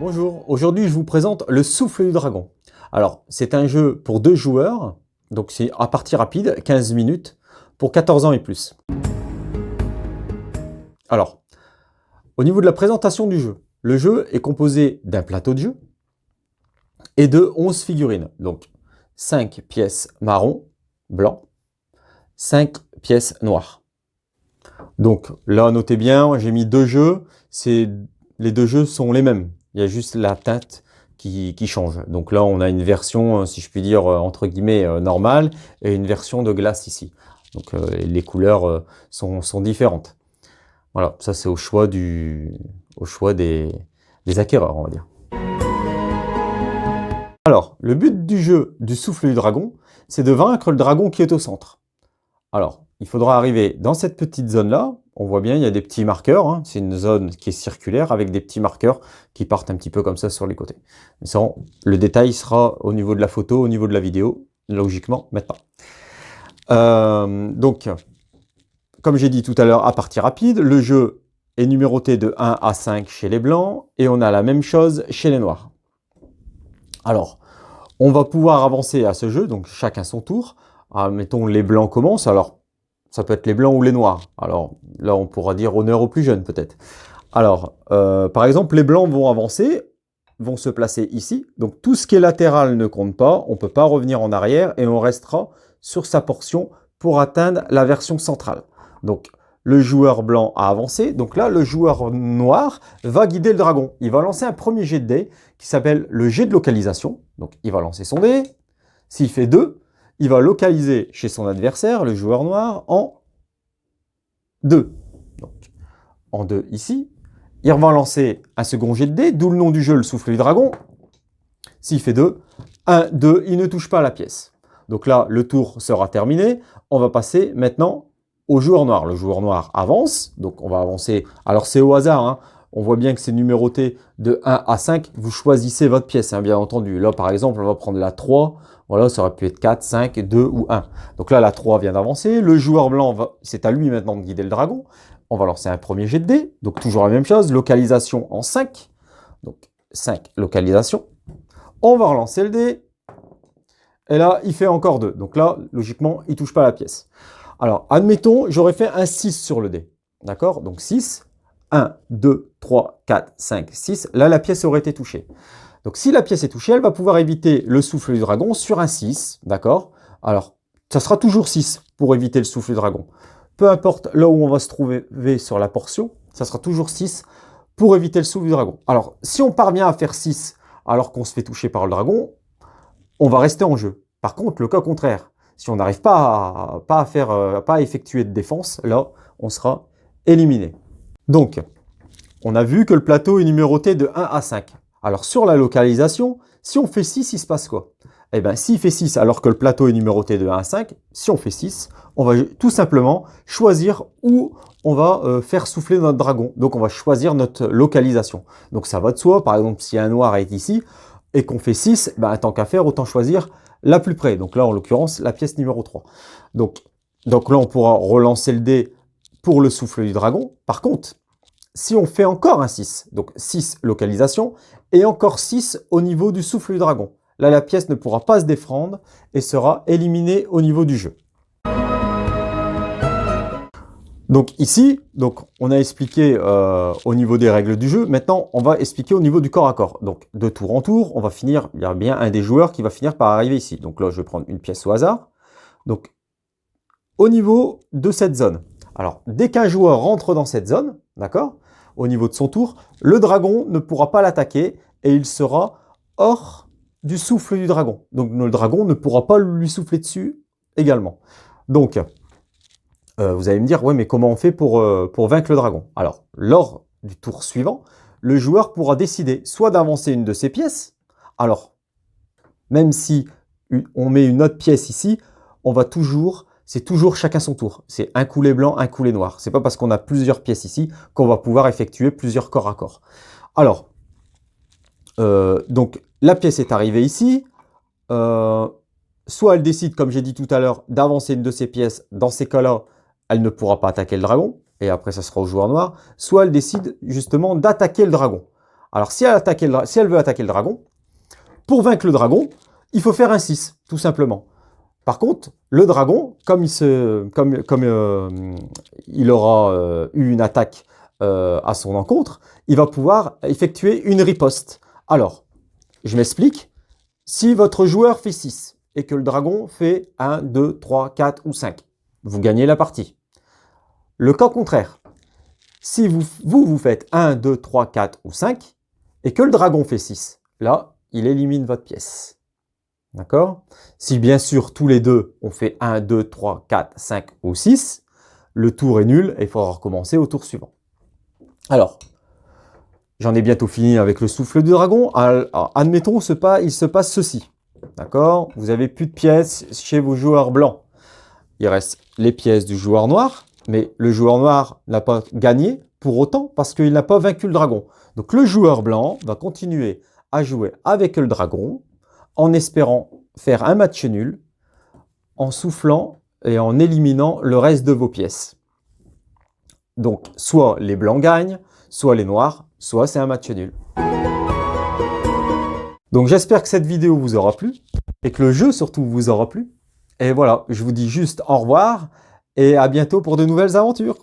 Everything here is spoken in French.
Bonjour, aujourd'hui je vous présente le Souffle du Dragon. Alors, c'est un jeu pour 2 joueurs, donc c'est à partie rapide, 15 minutes, pour 14 ans et plus. Alors, au niveau de la présentation du jeu, le jeu est composé d'un plateau de jeu et de 11 figurines. Donc, 5 pièces marron, blanc, 5 pièces noires. Donc là, notez bien, j'ai mis 2 jeux, les 2 jeux sont les mêmes. Il y a juste la teinte qui change. Donc là, on a une version, si je puis dire, entre guillemets, normale, et une version de glace ici. Donc les couleurs sont différentes. Voilà, ça c'est au choix des acquéreurs, on va dire. Alors, le but du jeu du Souffle du Dragon, c'est de vaincre le dragon qui est au centre. Alors, il faudra arriver dans cette petite zone-là. On voit bien, il y a des petits marqueurs. Hein. C'est une zone qui est circulaire avec des petits marqueurs qui partent un petit peu comme ça sur les côtés. Mais ça, le détail sera au niveau de la photo, au niveau de la vidéo, logiquement, maintenant. Donc, comme j'ai dit tout à l'heure, à partie rapide, le jeu est numéroté de 1 à 5 chez les blancs et on a la même chose chez les noirs. Alors, on va pouvoir avancer à ce jeu, donc chacun son tour. Mettons, les blancs commencent. Alors, ça peut être les blancs ou les noirs. Alors, là, on pourra dire honneur aux plus jeunes, peut-être. Alors, par exemple, les blancs vont avancer, vont se placer ici. Donc, tout ce qui est latéral ne compte pas. On ne peut pas revenir en arrière et on restera sur sa portion pour atteindre la version centrale. Donc, le joueur blanc a avancé. Donc là, le joueur noir va guider le dragon. Il va lancer un premier jet de dés qui s'appelle le jet de localisation. Donc, il va lancer son dé. S'il fait 2, il va localiser chez son adversaire, le joueur noir, en 2. Donc, en 2 ici. Il va lancer un second jet de dés, d'où le nom du jeu, le Souffle du Dragon. S'il fait 2, 1, 2, il ne touche pas à la pièce. Donc là, le tour sera terminé. On va passer maintenant au joueur noir. Le joueur noir avance, donc on va avancer. Alors c'est au hasard, hein. On voit bien que c'est numéroté de 1 à 5. Vous choisissez votre pièce, hein, bien entendu. Là, par exemple, on va prendre la 3. Voilà, ça aurait pu être 4, 5, 2 ou 1. Donc là, la 3 vient d'avancer. Le joueur blanc, c'est à lui maintenant de guider le dragon. On va lancer un premier jet de dés. Donc toujours la même chose, localisation en 5. Donc 5, localisation. On va relancer le dé. Et là, il fait encore 2. Donc là, logiquement, il ne touche pas la pièce. Alors, admettons, j'aurais fait un 6 sur le dé. D'accord? Donc 6, 1, 2, 3, 4, 5, 6. Là, la pièce aurait été touchée. Donc, si la pièce est touchée, elle va pouvoir éviter le souffle du dragon sur un 6. D'accord? Alors, ça sera toujours 6 pour éviter le souffle du dragon. Peu importe là où on va se trouver sur la portion, ça sera toujours 6 pour éviter le souffle du dragon. Alors, si on parvient à faire 6 alors qu'on se fait toucher par le dragon, on va rester en jeu. Par contre, le cas contraire, si on n'arrive pas à effectuer de défense, là, on sera éliminé. Donc, on a vu que le plateau est numéroté de 1 à 5. Alors, sur la localisation, si on fait 6, il se passe quoi? Eh bien, s'il fait 6 alors que le plateau est numéroté de 1 à 5, si on fait 6, on va tout simplement choisir où on va faire souffler notre dragon. Donc, on va choisir notre localisation. Donc, ça va de soi. Par exemple, si un noir est ici et qu'on fait 6, ben, tant qu'à faire, autant choisir la plus près. Donc là, en l'occurrence, la pièce numéro 3. Donc là, on pourra relancer le dé pour le souffle du dragon. Par contre, si on fait encore un 6, donc 6 localisation, et encore 6 au niveau du souffle du dragon. Là, la pièce ne pourra pas se défendre et sera éliminée au niveau du jeu. Donc ici, on a expliqué au niveau des règles du jeu. Maintenant, on va expliquer au niveau du corps à corps. Donc de tour en tour, on va finir, il y a bien un des joueurs qui va finir par arriver ici. Donc là, je vais prendre une pièce au hasard. Donc au niveau de cette zone. Alors, dès qu'un joueur rentre dans cette zone, d'accord, au niveau de son tour, le dragon ne pourra pas l'attaquer et il sera hors du souffle du dragon. Donc le dragon ne pourra pas lui souffler dessus également. Donc, vous allez me dire, ouais, mais comment on fait pour vaincre le dragon? Alors, lors du tour suivant, le joueur pourra décider soit d'avancer une de ses pièces. Alors, même si on met une autre pièce ici, c'est toujours chacun son tour. C'est un coulet blanc, un coulet noir. C'est pas parce qu'on a plusieurs pièces ici qu'on va pouvoir effectuer plusieurs corps à corps. Alors, donc, la pièce est arrivée ici. Soit elle décide, comme j'ai dit tout à l'heure, d'avancer une de ses pièces. Dans ces cas-là, elle ne pourra pas attaquer le dragon. Et après, ça sera au joueur noir. Soit elle décide justement d'attaquer le dragon. Alors, si elle veut attaquer le dragon, pour vaincre le dragon, il faut faire un 6, tout simplement. Par contre, le dragon, comme il aura eu une attaque à son encontre, il va pouvoir effectuer une riposte. Alors, je m'explique. Si votre joueur fait 6 et que le dragon fait 1, 2, 3, 4 ou 5, vous gagnez la partie. Le cas contraire, si vous faites 1, 2, 3, 4 ou 5 et que le dragon fait 6, là, il élimine votre pièce. D'accord? Si bien sûr tous les deux on fait 1, 2, 3, 4, 5 ou 6, le tour est nul et il faudra recommencer au tour suivant. Alors, j'en ai bientôt fini avec le souffle du dragon. Alors, admettons, il se passe ceci. D'accord? Vous avez plus de pièces chez vos joueurs blancs. Il reste les pièces du joueur noir, mais le joueur noir n'a pas gagné pour autant parce qu'il n'a pas vaincu le dragon. Donc le joueur blanc va continuer à jouer avec le dragon en espérant faire un match nul, en soufflant et en éliminant le reste de vos pièces. Donc, soit les blancs gagnent, soit les noirs, soit c'est un match nul. Donc, j'espère que cette vidéo vous aura plu et que le jeu surtout vous aura plu. Et voilà, je vous dis juste au revoir et à bientôt pour de nouvelles aventures.